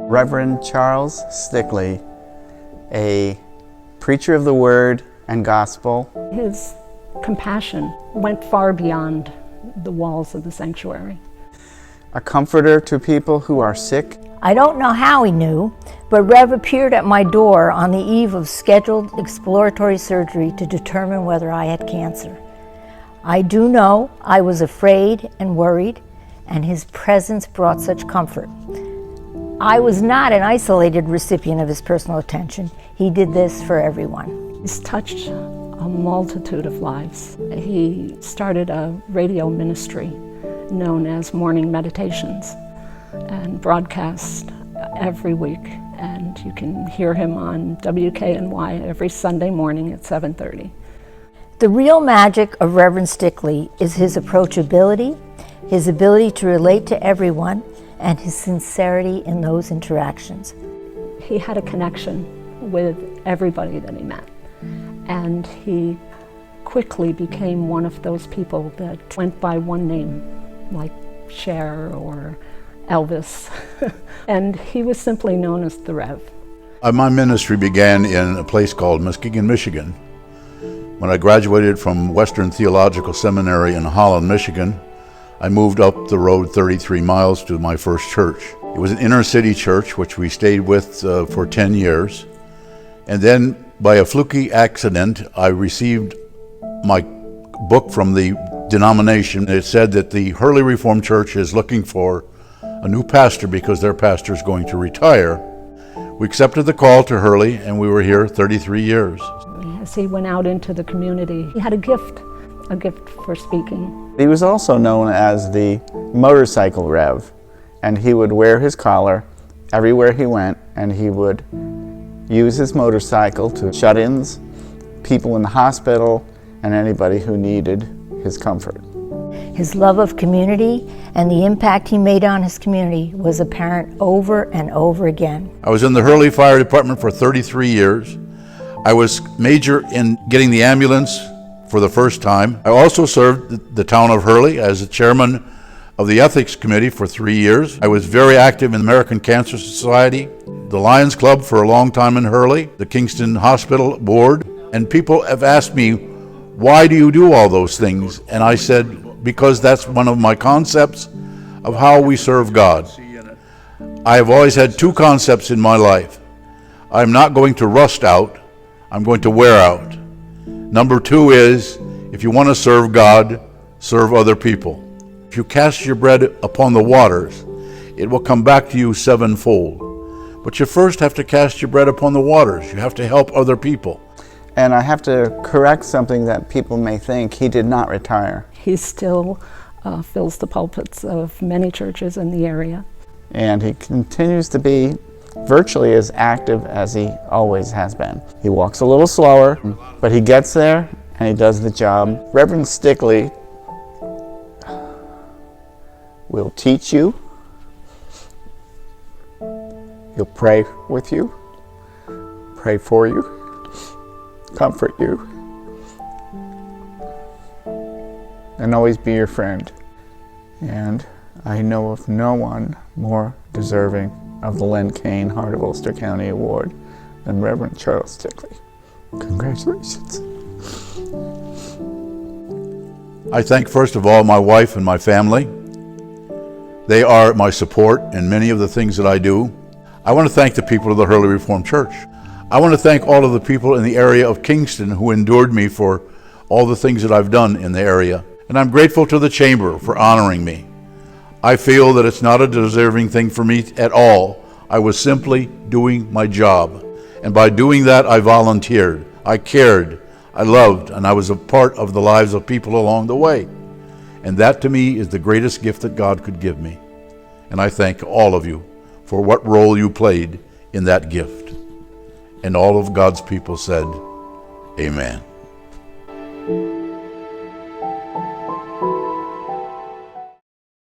Reverend Charles Stickley, a preacher of the Word and Gospel. His compassion went far beyond the walls of the sanctuary. A comforter to people who are sick. I don't know how he knew, but Rev appeared at my door on the eve of scheduled exploratory surgery to determine whether I had cancer. I do know I was afraid and worried, and his presence brought such comfort. I was not an isolated recipient of his personal attention. He did this for everyone. He's touched a multitude of lives. He started a radio ministry known as Morning Meditations and broadcast every week. And you can hear him on WKNY every Sunday morning at 7:30. The real magic of Reverend Stickley is his approachability, his ability to relate to everyone, and his sincerity in those interactions. He had a connection with everybody that he met, and he quickly became one of those people that went by one name, like Cher or Elvis, and he was simply known as the Rev. My ministry began in a place called Muskegon, Michigan. When I graduated from Western Theological Seminary in Holland, Michigan, I moved up the road 33 miles to my first church. It was an inner city church, which we stayed with for 10 years. And then, by a fluky accident, I received my book from the denomination. It said that the Hurley Reformed Church is looking for a new pastor because their pastor is going to retire. We accepted the call to Hurley, and we were here 33 years. As he went out into the community, he had a gift for speaking. He was also known as the motorcycle Rev, and he would wear his collar everywhere he went, and he would use his motorcycle to shut-ins, people in the hospital, and anybody who needed his comfort. His love of community and the impact he made on his community was apparent over and over again. I was in the Hurley Fire Department for 33 years. I was major in getting the ambulance for the first time. I also served the town of Hurley as the chairman of the Ethics Committee for 3 years. I was very active in the American Cancer Society, the Lions Club for a long time in Hurley, the Kingston Hospital Board, and people have asked me, why do you do all those things? And I said, because that's one of my concepts of how we serve God. I have always had two concepts in my life. I'm not going to rust out, I'm going to wear out. Number two is, if you want to serve God, serve other people. If you cast your bread upon the waters, it will come back to you sevenfold. But you first have to cast your bread upon the waters. You have to help other people. And I have to correct something that people may think. He did not retire. He still fills the pulpits of many churches in the area. And he continues to be virtually as active as he always has been. He walks a little slower, but he gets there and he does the job. Reverend Stickley will teach you. He'll pray with you, pray for you, comfort you, and always be your friend. And I know of no one more deserving of the Len Cain Heart of Ulster County Award than Reverend Charles Stickley. Congratulations. I thank first of all my wife and my family. They are my support in many of the things that I do. I want to thank the people of the Hurley Reformed Church. I want to thank all of the people in the area of Kingston who endured me for all the things that I've done in the area. And I'm grateful to the Chamber for honoring me. I feel that it's not a deserving thing for me at all. I was simply doing my job. And by doing that, I volunteered, I cared, I loved, and I was a part of the lives of people along the way. And that to me is the greatest gift that God could give me. And I thank all of you for what role you played in that gift. And all of God's people said, Amen.